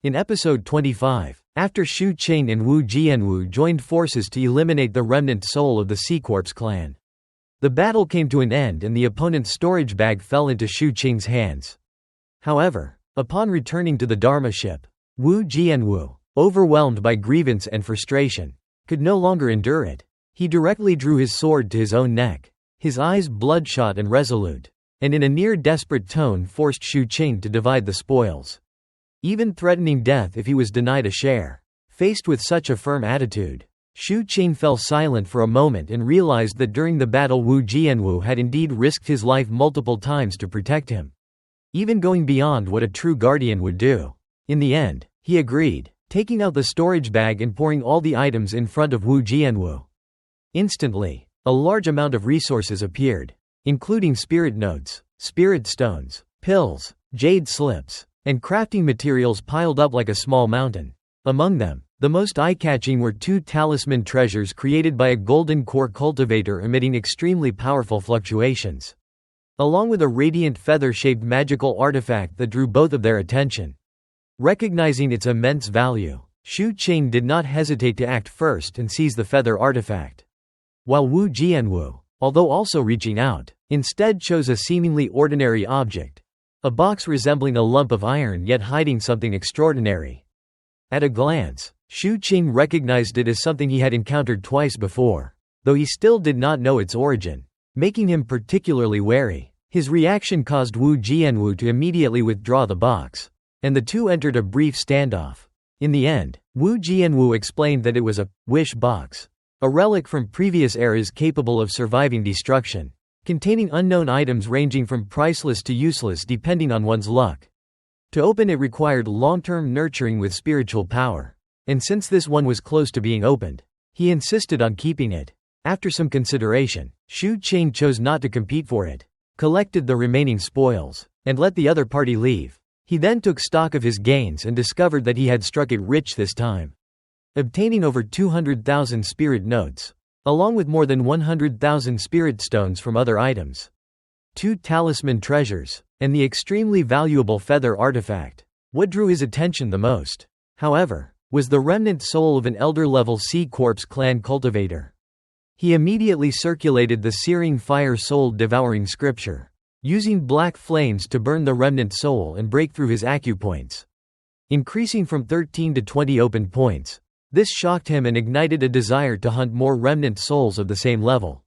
In episode 25, after Xu Qing and Wu Jianwu joined forces to eliminate the remnant soul of the C-Corps clan. The battle came to an end and the opponent's storage bag fell into Xu Qing's hands. However, upon returning to the Dharma ship, Wu Jianwu, overwhelmed by grievance and frustration, could no longer endure it. He directly drew his sword to his own neck, his eyes bloodshot and resolute, and in a near-desperate tone forced Xu Qing to divide the spoils, even threatening death if he was denied a share. Faced with such a firm attitude, Xu Qing fell silent for a moment and realized that during the battle Wu Jianwu had indeed risked his life multiple times to protect him, even going beyond what a true guardian would do. In the end, he agreed, taking out the storage bag and pouring all the items in front of Wu Jianwu. Instantly, a large amount of resources appeared, including spirit nodes, spirit stones, pills, jade slips, and crafting materials piled up like a small mountain. Among them, the most eye-catching were 2 talisman treasures created by a golden core cultivator emitting extremely powerful fluctuations, along with a radiant feather-shaped magical artifact that drew both of their attention. Recognizing its immense value, Xu Qing did not hesitate to act first and seize the feather artifact, while Wu Jianwu, although also reaching out, instead chose a seemingly ordinary object, a box resembling a lump of iron yet hiding something extraordinary. At a glance, Xu Qing recognized it as something he had encountered twice before, though he still did not know its origin, making him particularly wary. His reaction caused Wu Jianwu to immediately withdraw the box, and the two entered a brief standoff. In the end, Wu Jianwu explained that it was a wish box, a relic from previous eras capable of surviving destruction, containing unknown items ranging from priceless to useless depending on one's luck. To open it required long-term nurturing with spiritual power, and since this one was close to being opened, he insisted on keeping it. After some consideration, Xu Qing chose not to compete for it, collected the remaining spoils, and let the other party leave. He then took stock of his gains and discovered that he had struck it rich this time, obtaining over 200,000 spirit notes, along with more than 100,000 spirit stones from other items, 2 talisman treasures, and the extremely valuable feather artifact. What drew his attention the most, however, was the remnant soul of an elder-level C-Corps clan cultivator. He immediately circulated the searing fire soul-devouring scripture, using black flames to burn the remnant soul and break through his acupoints, increasing from 13 to 20 open points. This shocked him and ignited a desire to hunt more remnant souls of the same level,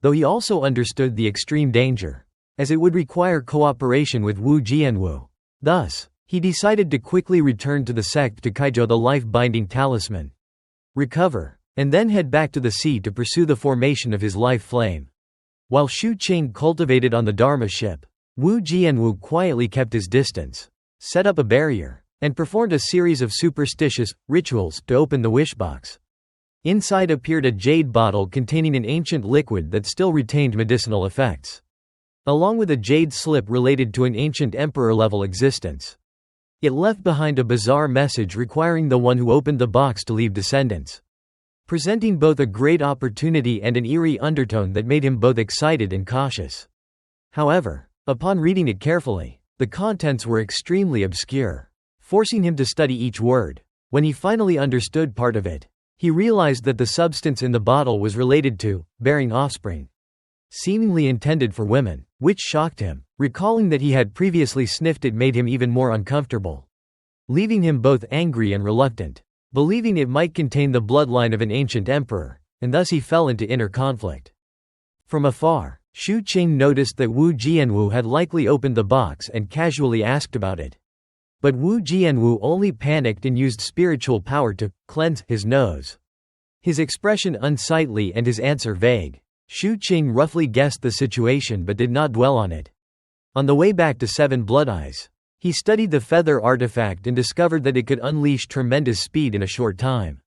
though he also understood the extreme danger, as it would require cooperation with Wu Jianwu. Thus, he decided to quickly return to the sect to kaijo the life-binding talisman, recover, and then head back to the sea to pursue the formation of his life flame. While Xu Qing cultivated on the Dharma ship, Wu Jianwu quietly kept his distance, set up a barrier, and performed a series of superstitious rituals to open the wishbox. Inside appeared a jade bottle containing an ancient liquid that still retained medicinal effects, along with a jade slip related to an ancient emperor-level existence. It left behind a bizarre message requiring the one who opened the box to leave descendants, presenting both a great opportunity and an eerie undertone that made him both excited and cautious. However, upon reading it carefully, the contents were extremely obscure, forcing him to study each word. When he finally understood part of it, he realized that the substance in the bottle was related to bearing offspring, seemingly intended for women, which shocked him. Recalling that he had previously sniffed it made him even more uncomfortable, leaving him both angry and reluctant, believing it might contain the bloodline of an ancient emperor, and thus he fell into inner conflict. From afar, Xu Qing noticed that Wu Jianwu had likely opened the box and casually asked about it. But Wu Jianwu only panicked and used spiritual power to cleanse his nose. His expression unsightly and his answer vague. Xu Qing roughly guessed the situation but did not dwell on it. On the way back to Seven Blood Eyes, he studied the feather artifact and discovered that it could unleash tremendous speed in a short time,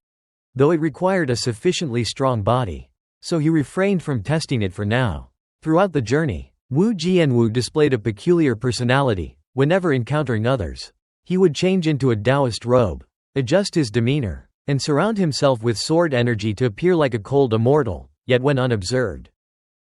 though it required a sufficiently strong body, so he refrained from testing it for now. Throughout the journey, Wu Jianwu displayed a peculiar personality. Whenever encountering others, he would change into a Taoist robe, adjust his demeanor, and surround himself with sword energy to appear like a cold immortal. Yet when unobserved,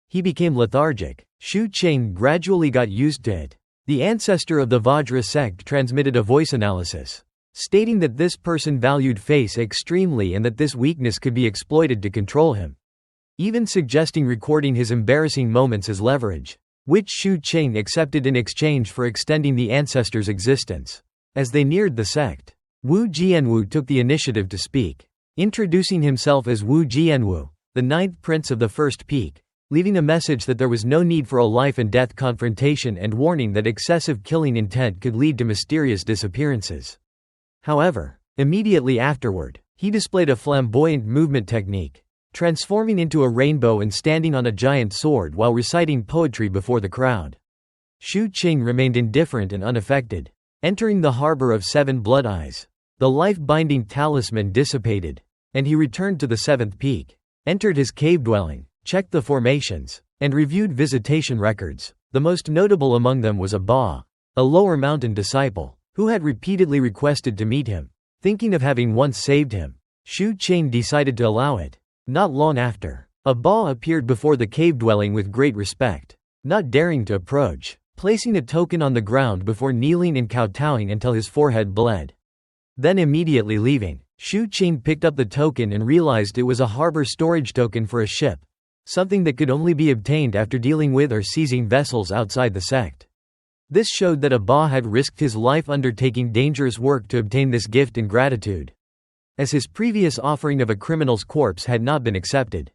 he became lethargic. Xu Qing gradually got used to it. The ancestor of the Vajra sect transmitted a voice analysis, stating that this person valued face extremely and that this weakness could be exploited to control him, even suggesting recording his embarrassing moments as leverage, which Xu Qing accepted in exchange for extending the ancestors' existence. As they neared the sect, Wu Jianwu took the initiative to speak, introducing himself as Wu Jianwu, the ninth prince of the first peak, leaving a message that there was no need for a life-and-death confrontation and warning that excessive killing intent could lead to mysterious disappearances. However, immediately afterward, he displayed a flamboyant movement technique, transforming into a rainbow and standing on a giant sword while reciting poetry before the crowd. Xu Qing remained indifferent and unaffected. Entering the harbor of seven blood eyes, the life-binding talisman dissipated, and he returned to the seventh peak, entered his cave dwelling, checked the formations, and reviewed visitation records. The most notable among them was a Ba, a lower mountain disciple, who had repeatedly requested to meet him. Thinking of having once saved him, Xu Qing decided to allow it. Not long after, a Ba appeared before the cave dwelling with great respect, not daring to approach, placing a token on the ground before kneeling and kowtowing until his forehead bled. Then immediately leaving, Xu Qing picked up the token and realized it was a harbor storage token for a ship, something that could only be obtained after dealing with or seizing vessels outside the sect. This showed that a Ba had risked his life undertaking dangerous work to obtain this gift in gratitude, as his previous offering of a criminal's corpse had not been accepted.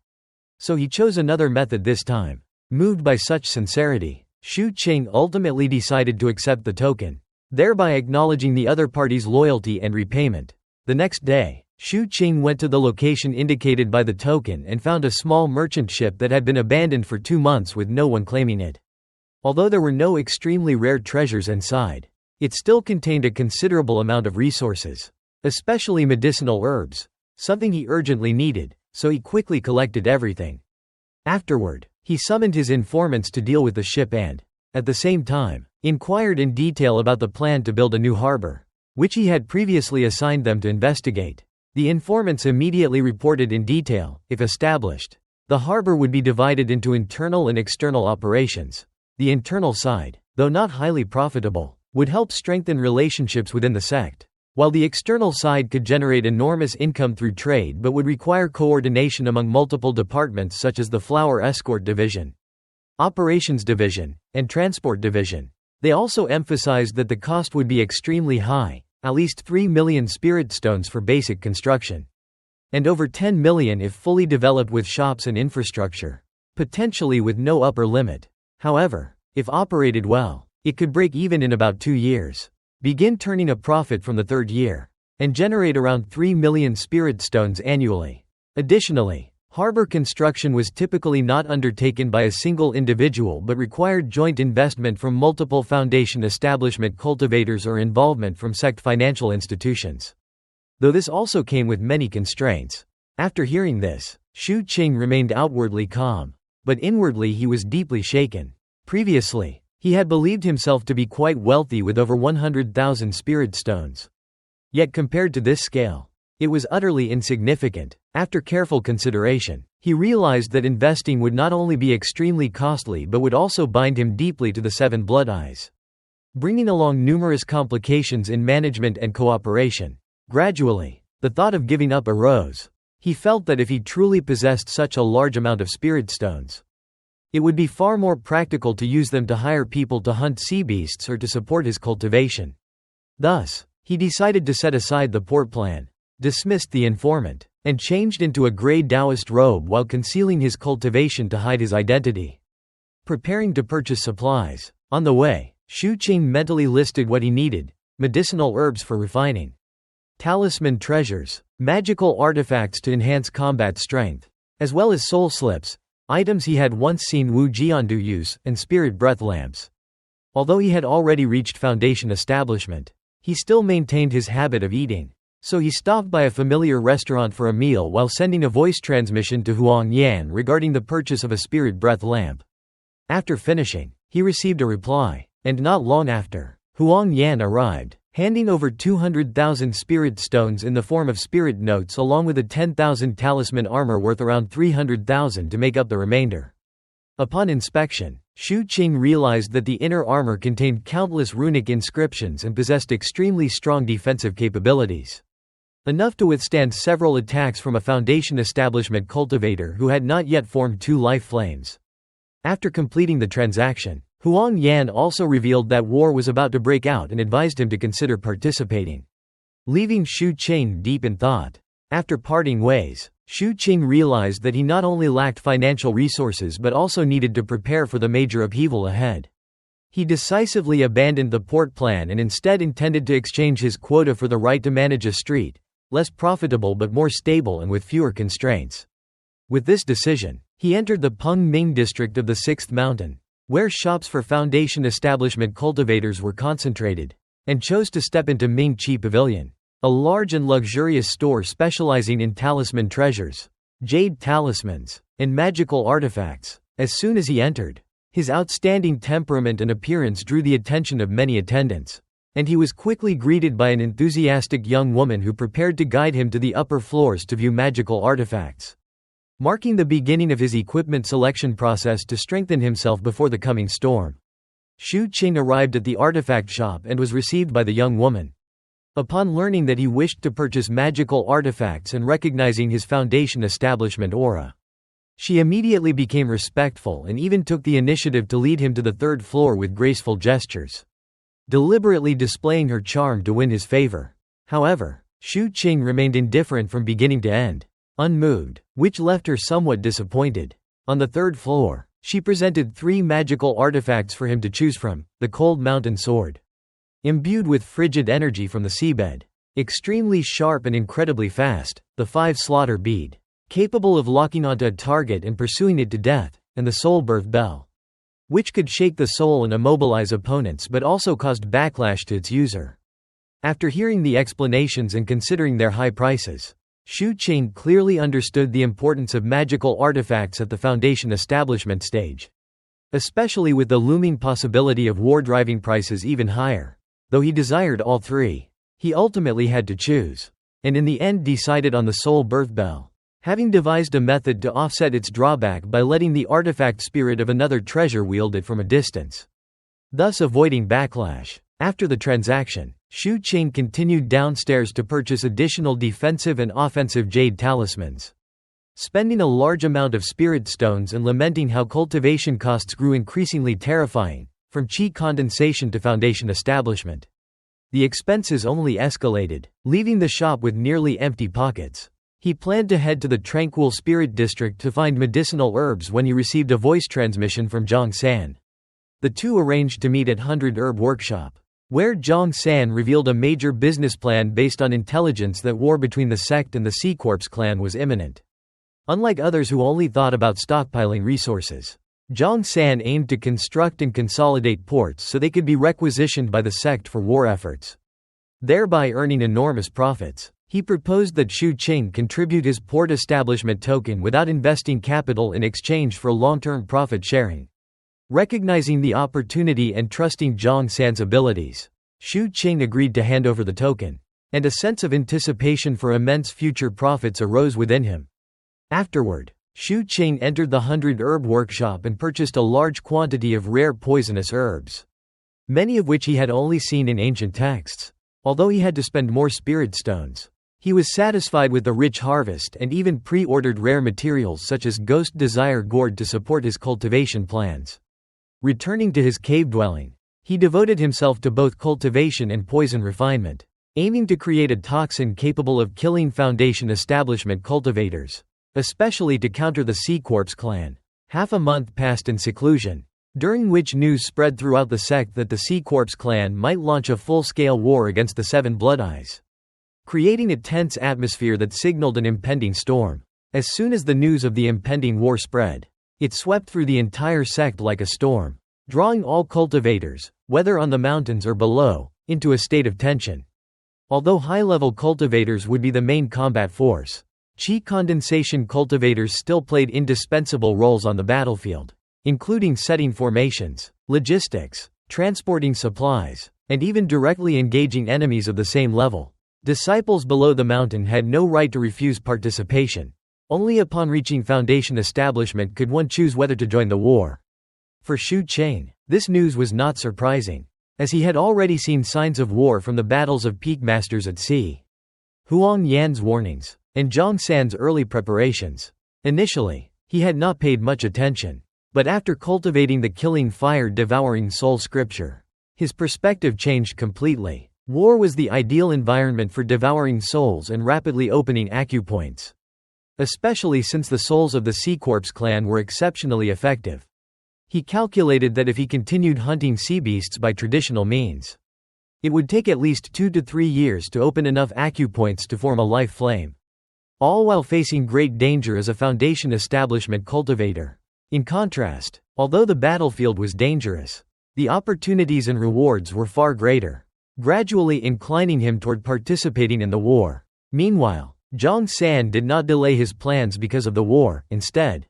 So he chose another method this time. Moved by such sincerity, Xu Qing ultimately decided to accept the token, thereby acknowledging the other party's loyalty and repayment. The next day, Xu Qing went to the location indicated by the token and found a small merchant ship that had been abandoned for 2 months with no one claiming it. Although there were no extremely rare treasures inside, it still contained a considerable amount of resources, especially medicinal herbs, something he urgently needed, so he quickly collected everything. Afterward, he summoned his informants to deal with the ship and, at the same time, inquired in detail about the plan to build a new harbor, which he had previously assigned them to investigate. The informants immediately reported in detail, if established, the harbor would be divided into internal and external operations. The internal side, though not highly profitable, would help strengthen relationships within the sect, while the external side could generate enormous income through trade but would require coordination among multiple departments such as the Flower Escort Division, Operations Division, and Transport Division. They also emphasized that the cost would be extremely high, at least 3 million spirit stones for basic construction, and over 10 million if fully developed with shops and infrastructure, potentially with no upper limit. However, if operated well, it could break even in about 2 years, begin turning a profit from the 3rd year, and generate around 3 million spirit stones annually. Additionally, harbor construction was typically not undertaken by a single individual but required joint investment from multiple foundation establishment cultivators or involvement from sect financial institutions, though this also came with many constraints. After hearing this, Xu Qing remained outwardly calm, but inwardly he was deeply shaken. Previously, he had believed himself to be quite wealthy with over 100,000 spirit stones. Yet compared to this scale, it was utterly insignificant. After careful consideration, he realized that investing would not only be extremely costly but would also bind him deeply to the seven blood eyes, bringing along numerous complications in management and cooperation. Gradually, the thought of giving up arose. He felt that if he truly possessed such a large amount of spirit stones, it would be far more practical to use them to hire people to hunt sea beasts or to support his cultivation. Thus, he decided to set aside the port plan, dismissed the informant, and changed into a gray Taoist robe while concealing his cultivation to hide his identity. Preparing to purchase supplies. On the way, Xu Qing mentally listed what he needed: medicinal herbs for refining, talisman treasures, magical artifacts to enhance combat strength, as well as soul slips, items he had once seen Wu Jiandu use, and spirit breath lamps. Although he had already reached foundation establishment, he still maintained his habit of eating, so he stopped by a familiar restaurant for a meal while sending a voice transmission to Huang Yan regarding the purchase of a spirit breath lamp. After finishing, he received a reply, and not long after, Huang Yan arrived, handing over 200,000 spirit stones in the form of spirit notes along with a 10,000 talisman armor worth around 300,000 to make up the remainder. Upon inspection, Shu Qing realized that the inner armor contained countless runic inscriptions and possessed extremely strong defensive capabilities, enough to withstand several attacks from a Foundation establishment cultivator who had not yet formed 2 life flames. After completing the transaction, Huang Yan also revealed that war was about to break out and advised him to consider participating, leaving Shu Qing deep in thought. After parting ways, Shu Qing realized that he not only lacked financial resources but also needed to prepare for the major upheaval ahead. He decisively abandoned the port plan and instead intended to exchange his quota for the right to manage a street, less profitable but more stable and with fewer constraints. With this decision, he entered the Peng Ming district of the 6th Mountain, where shops for Foundation establishment cultivators were concentrated, and chose to step into Ming Qi Pavilion, a large and luxurious store specializing in talisman treasures, jade talismans, and magical artifacts. As soon as he entered, his outstanding temperament and appearance drew the attention of many attendants, and he was quickly greeted by an enthusiastic young woman who prepared to guide him to the upper floors to view magical artifacts, marking the beginning of his equipment selection process to strengthen himself before the coming storm. Shu Qing arrived at the artifact shop and was received by the young woman. Upon learning that he wished to purchase magical artifacts and recognizing his Foundation establishment aura, she immediately became respectful and even took the initiative to lead him to the 3rd floor with graceful gestures, deliberately displaying her charm to win his favor. However, Shu Qing remained indifferent from beginning to end, unmoved, which left her somewhat disappointed. On the 3rd floor, she presented 3 magical artifacts for him to choose from: the Cold Mountain Sword, imbued with frigid energy from the seabed, extremely sharp and incredibly fast; the 5 Slaughter Bead, capable of locking onto a target and pursuing it to death; and the Soul Birth Bell, which could shake the soul and immobilize opponents but also caused backlash to its user. After hearing the explanations and considering their high prices, Shu Qing clearly understood the importance of magical artifacts at the Foundation establishment stage, especially with the looming possibility of war driving prices even higher. Though he desired all 3, he ultimately had to choose, and in the end decided on the Soul Birth Bell, having devised a method to offset its drawback by letting the artifact spirit of another treasure wield it from a distance, thus avoiding backlash. After the transaction, Shu Qing continued downstairs to purchase additional defensive and offensive jade talismans, spending a large amount of spirit stones and lamenting how cultivation costs grew increasingly terrifying, from qi condensation to Foundation establishment. The expenses only escalated, leaving the shop with nearly empty pockets. He planned to head to the Tranquil Spirit District to find medicinal herbs when he received a voice transmission from Zhang San. The two arranged to meet at 100 Herb Workshop, where Zhang San revealed a major business plan based on intelligence that war between the sect and the C-Corps clan was imminent. Unlike others who only thought about stockpiling resources, Zhang San aimed to construct and consolidate ports so they could be requisitioned by the sect for war efforts, thereby earning enormous profits. He proposed that Shu Qing contribute his port establishment token without investing capital in exchange for long-term profit sharing. Recognizing the opportunity and trusting Zhang San's abilities, Shu Qing agreed to hand over the token, and a sense of anticipation for immense future profits arose within him. Afterward, Shu Qing entered the 100 Herb Workshop and purchased a large quantity of rare poisonous herbs, many of which he had only seen in ancient texts. Although he had to spend more spirit stones, he was satisfied with the rich harvest and even pre-ordered rare materials such as Ghost Desire Gourd to support his cultivation plans. Returning to his cave dwelling, he devoted himself to both cultivation and poison refinement, aiming to create a toxin capable of killing Foundation establishment cultivators, especially to counter the C-Corps clan. Half a month passed in seclusion, during which news spread throughout the sect that the C-Corps clan might launch a full-scale war against the Seven Blood Eyes, creating a tense atmosphere that signaled an impending storm. As soon as the news of the impending war spread, it swept through the entire sect like a storm, drawing all cultivators, whether on the mountains or below, into a state of tension. Although high-level cultivators would be the main combat force, qi condensation cultivators still played indispensable roles on the battlefield, including setting formations, logistics, transporting supplies, and even directly engaging enemies of the same level. Disciples below the mountain had no right to refuse participation. Only upon reaching Foundation establishment could one choose whether to join the war. For Xu Cheng, this news was not surprising, as he had already seen signs of war from the battles of peak masters at sea, Huang Yan's warnings, and Zhang San's early preparations. Initially, he had not paid much attention, but after cultivating the killing fire devouring soul scripture, his perspective changed completely. War was the ideal environment for devouring souls and rapidly opening acupoints, especially since the souls of the Sea Corpse clan were exceptionally effective. He calculated that if he continued hunting sea beasts by traditional means, it would take at least 2 to 3 years to open enough acupoints to form a life flame, all while facing great danger as a foundation establishment cultivator. In contrast, although the battlefield was dangerous, the opportunities and rewards were far greater, gradually inclining him toward participating in the war. Meanwhile, Zhang San did not delay his plans because of the war. Instead,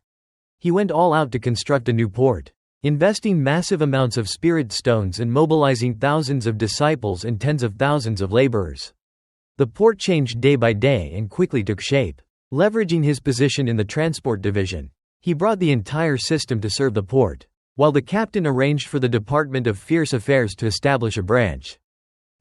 he went all out to construct a new port, investing massive amounts of spirit stones and mobilizing thousands of disciples and tens of thousands of laborers. The port changed day by day and quickly took shape. Leveraging his position in the transport division, he brought the entire system to serve the port, while the captain arranged for the Department of Fierce Affairs to establish a branch.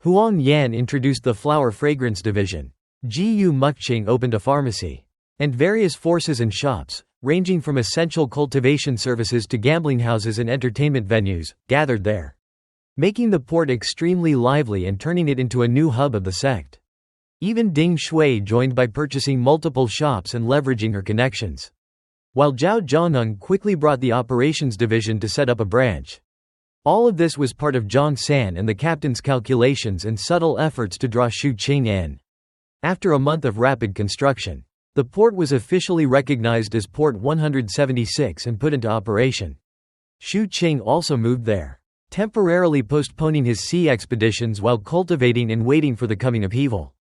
Huang Yan introduced the flower fragrance division. Jiyu Mukching opened a pharmacy, and various forces and shops, ranging from essential cultivation services to gambling houses and entertainment venues, gathered there, making the port extremely lively and turning it into a new hub of the sect. Even Ding Shui joined by purchasing multiple shops and leveraging her connections, while Zhao Zhongneng quickly brought the operations division to set up a branch. All of this was part of Zhang San and the captain's calculations and subtle efforts to draw Xu Cheng in. After a month of rapid construction, the port was officially recognized as Port 176 and put into operation. Xu Cheng also moved there, temporarily postponing his sea expeditions while cultivating and waiting for the coming upheaval.